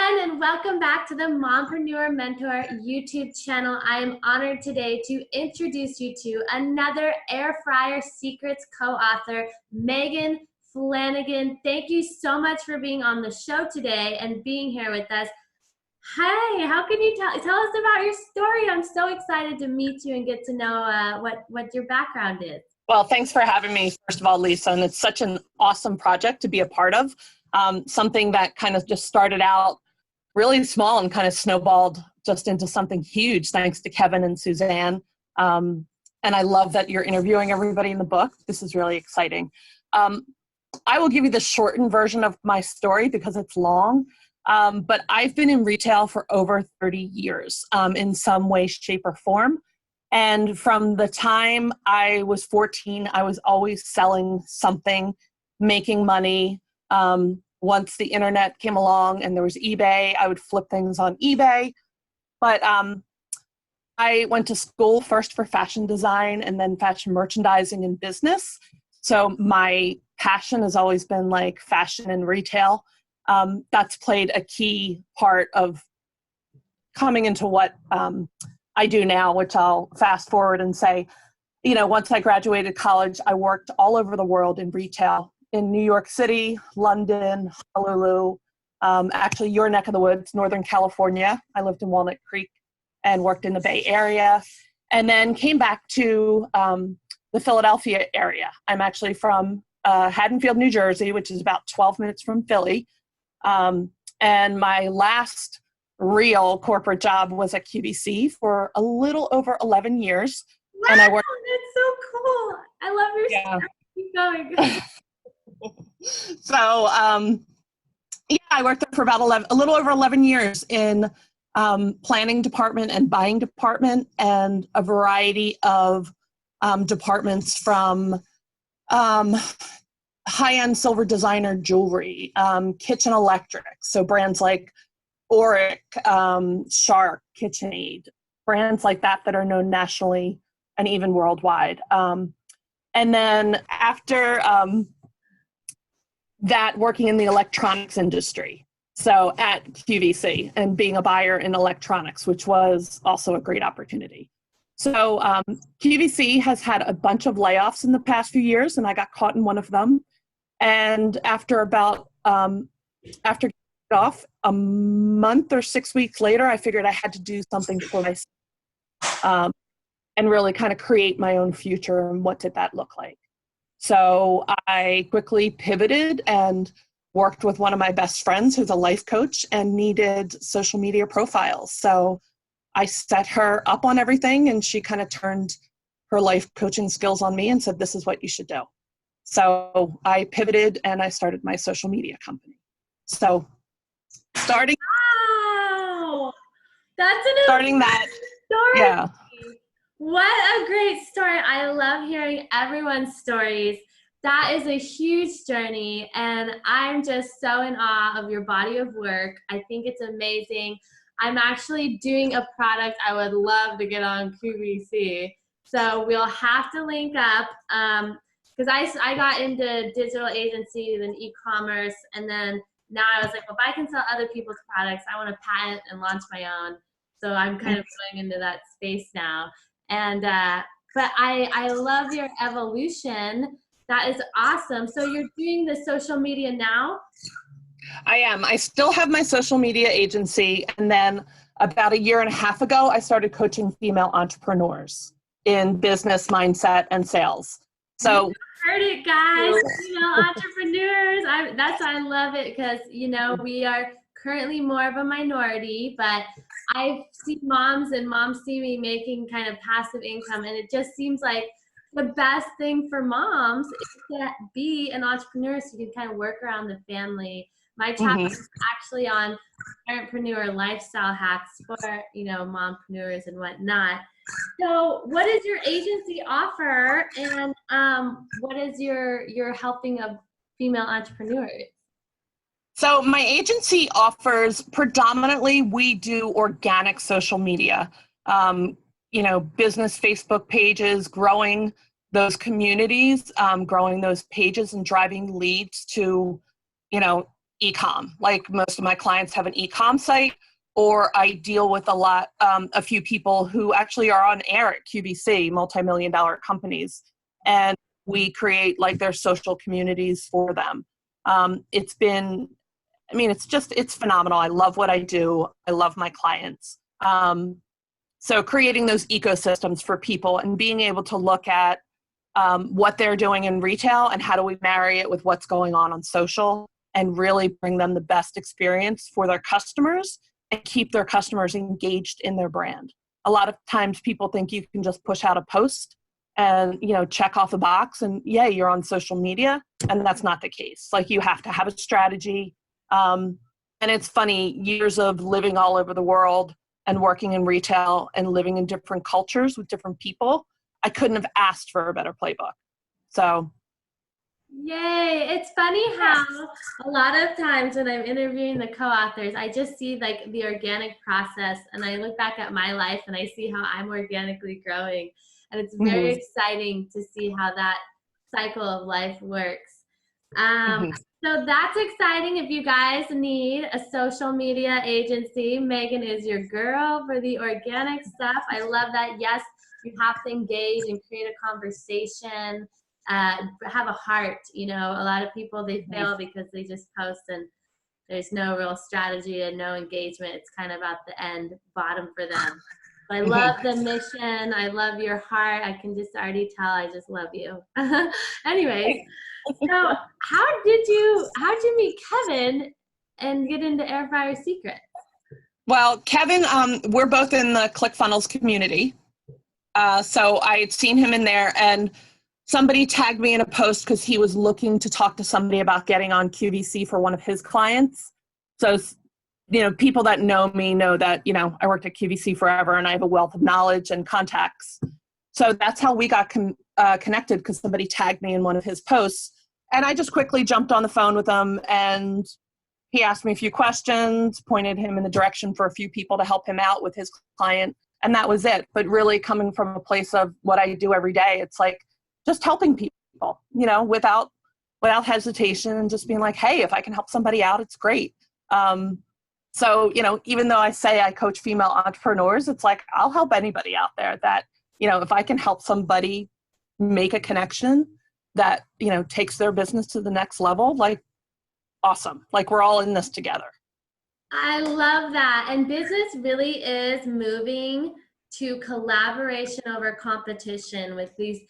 everyone, and welcome back to the Mompreneur Mentor YouTube channel. I am honored today to introduce you to another Air Fryer Secrets co-author, Megan Flanagan. Thank you so much for being on the show today and being here with us. Hi, how can you tell us about your story? I'm so excited to meet you and get to know what your background is. Well, thanks for having me, first of all, Lisa, and it's such an awesome project to be a part of. Something that kind of just started out really small and kind of snowballed just into something huge, thanks to Kevin and Suzanne. And I love that you're interviewing everybody in the book. This is really exciting. I will give you the shortened version of my story because it's long, but I've been in retail for over 30 years in some way, shape, or form. And from the time I was 14, I was always selling something, making money. Once the internet came along and there was eBay, I would flip things on eBay. But I went to school first for fashion design and then fashion merchandising and business. So my passion has always been like fashion and retail. That's played a key part of coming into what I do now, which I'll fast forward and say, you know, once I graduated college, I worked all over the world in retail. In New York City, London, Honolulu, actually your neck of the woods, Northern California. I lived in Walnut Creek and worked in the Bay Area, and then came back to the Philadelphia area. I'm actually from Haddonfield, New Jersey, which is about 12 minutes from Philly. And my last real corporate job was at QVC for a little over 11 years. Wow, and I worked. That's so cool. I love your story. Keep going. So, yeah, I worked there for about a little over 11 years in planning department and buying department and a variety of departments from high-end silver designer jewelry, kitchen electrics, so brands like Auric, Shark, KitchenAid, brands like that that are known nationally and even worldwide. And then after that, working in the electronics industry, so at QVC, and being a buyer in electronics, which was also a great opportunity. So QVC has had a bunch of layoffs in the past few years, and I got caught in one of them. And after about, after off a month or 6 weeks later, I figured I had to do something for myself and really kind of create my own future. And what did that look like? So I quickly pivoted and worked with one of my best friends who's a life coach and needed social media profiles. So I set her up on everything, and she kind of turned her life coaching skills on me and said, this is what you should do. So I pivoted and I started my social media company. So starting that story. Yeah. What a great story. I love hearing everyone's stories. That is a huge journey, and I'm just so in awe of your body of work. I think it's amazing. I'm actually doing a product I would love to get on QVC, so we'll have to link up because I got into digital agencies and e-commerce, and then now I was like, well, if I can sell other people's products, I want to patent and launch my own. So I'm kind of going into that space now. And but I love your evolution. That is awesome. So you're doing the social media now? I am. I still have my social media agency, and then about a year and a half ago, I started coaching female entrepreneurs in business, mindset, and sales. So you heard it, guys. Female entrepreneurs. I love it because, you know, we are currently more of a minority, but I see moms and moms see me making kind of passive income, and it just seems like the best thing for moms is to be an entrepreneur so you can kind of work around the family. My chapter is actually on parentpreneur lifestyle hacks for, you know, mompreneurs and whatnot. So what does your agency offer, and what is your helping of female entrepreneurs? So my agency offers predominantly, we do organic social media, you know, business Facebook pages, growing those communities, growing those pages and driving leads to, you know, e-com. Like most of my clients have an e-com site, or I deal with a few people who actually are on air at QVC, multi-million-dollar companies, and we create like their social communities for them. It's phenomenal. I love what I do. I love my clients. So creating those ecosystems for people and being able to look at what they're doing in retail and how do we marry it with what's going on social and really bring them the best experience for their customers and keep their customers engaged in their brand. A lot of times people think you can just push out a post and, check off a box and you're on social media. And that's not the case. Like you have to have a strategy. And it's funny, years of living all over the world and working in retail and living in different cultures with different people, I couldn't have asked for a better playbook. So. Yay. It's funny how a lot of times when I'm interviewing the co-authors, I just see like the organic process and I look back at my life and I see how I'm organically growing. And it's very exciting to see how that cycle of life works. So that's exciting. If you guys need a social media agency, Megan is your girl for the organic stuff. I love that. Yes, you have to engage and create a conversation, have a heart. A lot of people, they fail because they just post and there's no real strategy and no engagement. It's kind of at the end bottom for them. I love the mission. I love your heart. I can just already tell. I just love you. Anyways, so how did you meet Kevin and get into Air Fryer Secrets? Well, Kevin, we're both in the ClickFunnels community. So I had seen him in there and somebody tagged me in a post because he was looking to talk to somebody about getting on QVC for one of his clients. So people that know me know that, I worked at QVC forever and I have a wealth of knowledge and contacts. So that's how we got connected because somebody tagged me in one of his posts. And I just quickly jumped on the phone with him and he asked me a few questions, pointed him in the direction for a few people to help him out with his client. And that was it. But really coming from a place of what I do every day, it's like just helping people, without hesitation and just being like, hey, if I can help somebody out, it's great. So, even though I say I coach female entrepreneurs, it's like, I'll help anybody out there that, if I can help somebody make a connection that, takes their business to the next level, like, awesome. Like, we're all in this together. I love that. And business really is moving to collaboration over competition with these,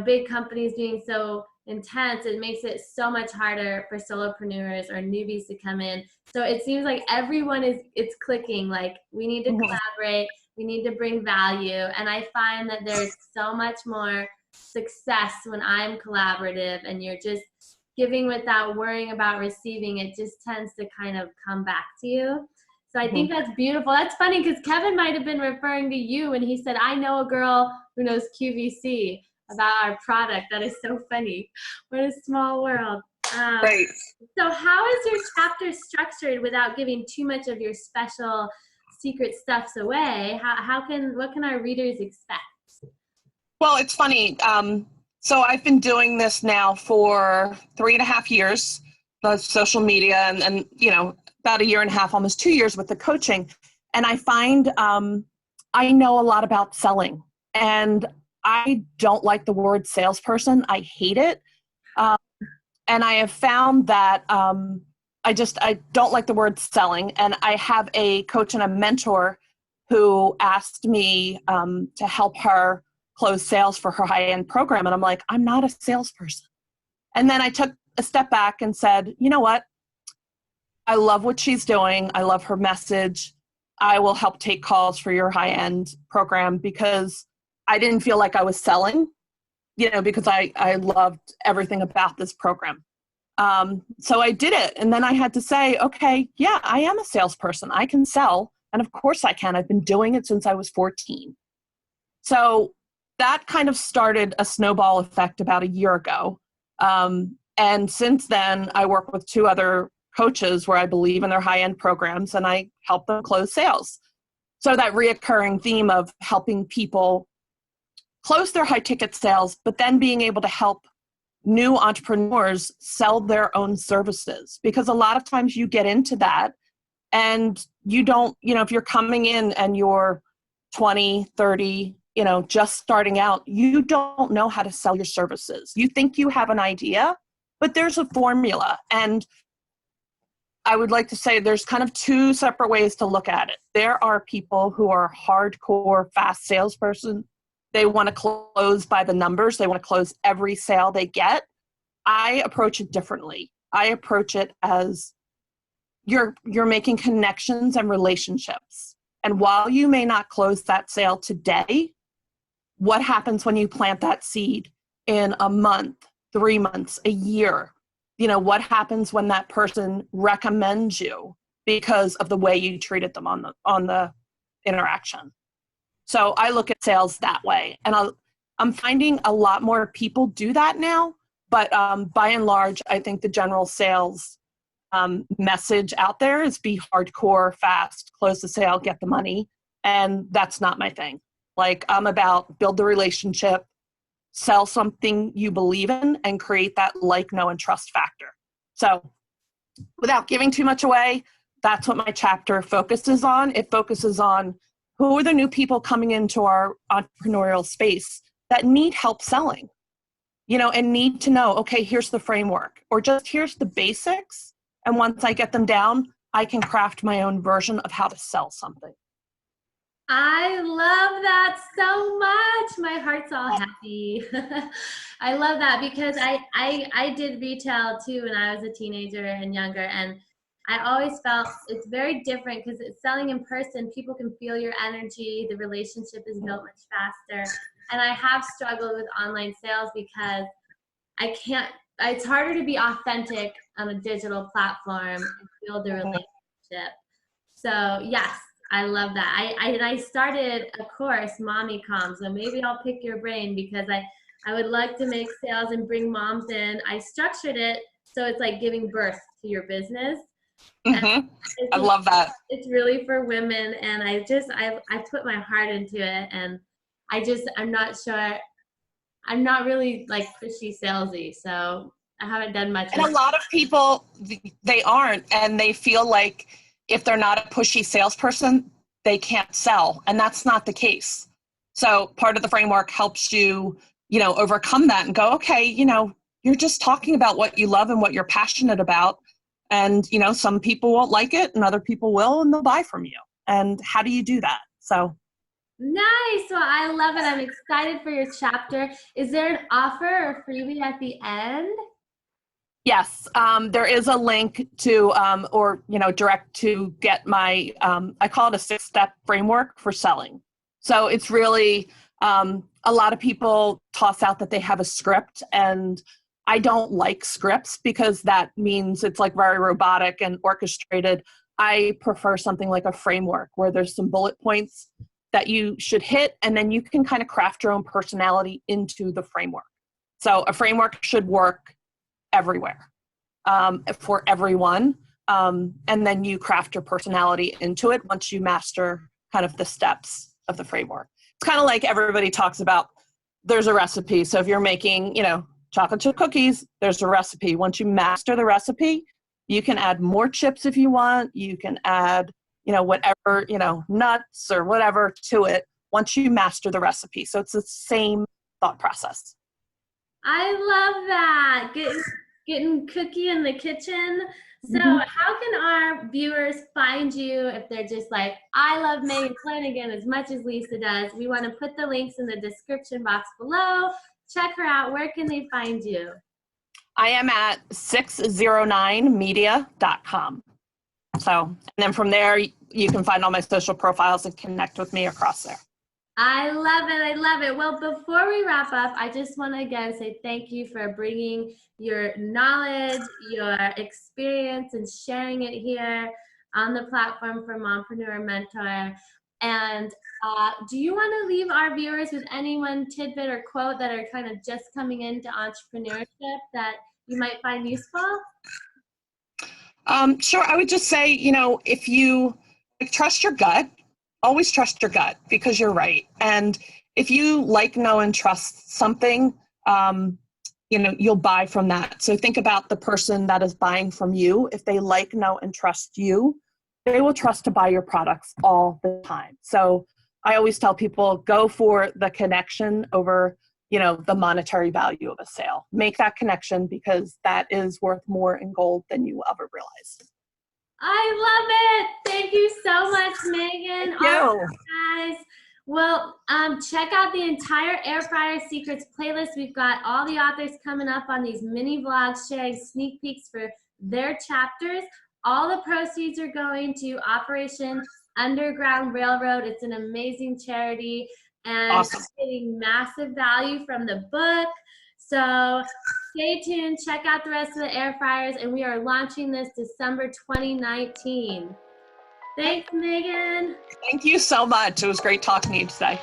big companies being so intense. It makes it so much harder for solopreneurs or newbies to come in. So it seems like everyone it's clicking. Like we need to collaborate. We need to bring value. And I find that there's so much more success when I'm collaborative and you're just giving without worrying about receiving. It just tends to kind of come back to you. So I think that's beautiful. That's funny because Kevin might have been referring to you when he said, I know a girl who knows QVC about our product. That is so funny. What a small world. Right. So how is your chapter structured without giving too much of your special secret stuffs away? What can our readers expect? Well, it's funny. So I've been doing this now for 3.5 years, the social media and about 1.5 years, almost 2 years with the coaching. And I find I know a lot about selling and I don't like the word salesperson. I hate it. And I have found that I don't like the word selling. And I have a coach and a mentor who asked me to help her close sales for her high-end program. And I'm like, I'm not a salesperson. And then I took a step back and said, you know what? I love what she's doing. I love her message. I will help take calls for your high-end program because I didn't feel like I was selling, because I loved everything about this program. So I did it. And then I had to say, okay, yeah, I am a salesperson. I can sell. And of course I can. I've been doing it since I was 14. So that kind of started a snowball effect about 1 year ago. And since then, I work with 2 other coaches where I believe in their high-end programs and I help them close sales. So that reoccurring theme of helping people close their high-ticket sales, but then being able to help new entrepreneurs sell their own services, because a lot of times you get into that and you don't, if you're coming in and you're 20, 30, just starting out, you don't know how to sell your services. You think you have an idea, but there's a formula. And I would like to say there's kind of two separate ways to look at it. There are people who are hardcore, fast salesperson. They want to close by the numbers. They want to close every sale they get. I approach it differently. I approach it as you're making connections and relationships. And while you may not close that sale today, what happens when you plant that seed in a month, 3 months, a year? What happens when that person recommends you because of the way you treated them on the interaction? So I look at sales that way, and I'm finding a lot more people do that now. But by and large, I think the general sales message out there is be hardcore, fast, close the sale, get the money, and that's not my thing. Like, I'm about build the relationship, sell something you believe in, and create that like, know, and trust factor. So without giving too much away, that's what my chapter focuses on. It focuses on who are the new people coming into our entrepreneurial space that need help selling, and need to know, okay, here's the framework, or just here's the basics. And once I get them down, I can craft my own version of how to sell something. I love that so much. My heart's all happy. I love that because I did retail too when I was a teenager and younger, and I always felt it's very different because it's selling in person. People can feel your energy. The relationship is built much faster. And I have struggled with online sales because it's harder to be authentic on a digital platform and build a relationship. So yes, I love that. I started a course, Mommy Com, so maybe I'll pick your brain because I would like to make sales and bring moms in. I structured it so it's like giving birth to your business. Mm-hmm. I love that. It's really for women, and I put my heart into it, and I'm not sure. I'm not really like pushy salesy, so I haven't done much. And a lot of people, they aren't, and they feel like if they're not a pushy salesperson, they can't sell, and that's not the case. So part of the framework helps you, overcome that and go, okay, you're just talking about what you love and what you're passionate about, and some people won't like it, and other people will, and they'll buy from you. And how do you do that? So. Nice. Well, I love it. I'm excited for your chapter. Is there an offer or freebie at the end? Yes, there is a link to, direct to get my, I call it a 6-step framework for selling. So it's really, a lot of people toss out that they have a script, and I don't like scripts because that means it's like very robotic and orchestrated. I prefer something like a framework where there's some bullet points that you should hit, and then you can kind of craft your own personality into the framework. So a framework should work everywhere, for everyone, and then you craft your personality into it once you master kind of the steps of the framework. It's kind of like everybody talks about, there's a recipe. So if you're making, chocolate chip cookies, there's a recipe. Once you master the recipe, you can add more chips if you want. You can add whatever, nuts or whatever to it once you master the recipe. So it's the same thought process. I love that. Getting cookie in the kitchen. So how can our viewers find you if they're just like, I love Megan Flanagan as much as Lisa does? We want to put the links in the description box below. Check her out. Where can they find you? I am at 609media.com. So, and then from there, you can find all my social profiles and connect with me across there. I love it. I love it. Well, before we wrap up, I just want to again say thank you for bringing your knowledge, your experience, and sharing it here on the platform for Mompreneur Mentor. And do you want to leave our viewers with any one tidbit or quote that are kind of just coming into entrepreneurship that you might find useful? Sure. I would just say, if you trust your gut, always trust your gut because you're right. And if you like, know, and trust something, you'll buy from that. So think about the person that is buying from you. If they like, know, and trust you, they will trust to buy your products all the time. So I always tell people, go for the connection over, the monetary value of a sale. Make that connection, because that is worth more in gold than you ever realized. I love it. Thank you so much, Megan. Thank you. All right, guys. Well, check out the entire Air Fryer Secrets playlist. We've got all the authors coming up on these mini vlogs sharing sneak peeks for their chapters. All the proceeds are going to Operation Underground Railroad. It's an amazing charity, and Awesome. getting massive value from the book. So stay tuned, check out the rest of the air fryers, and we are launching this December 2019. Thanks, Megan. Thank you so much. It was great talking to you today.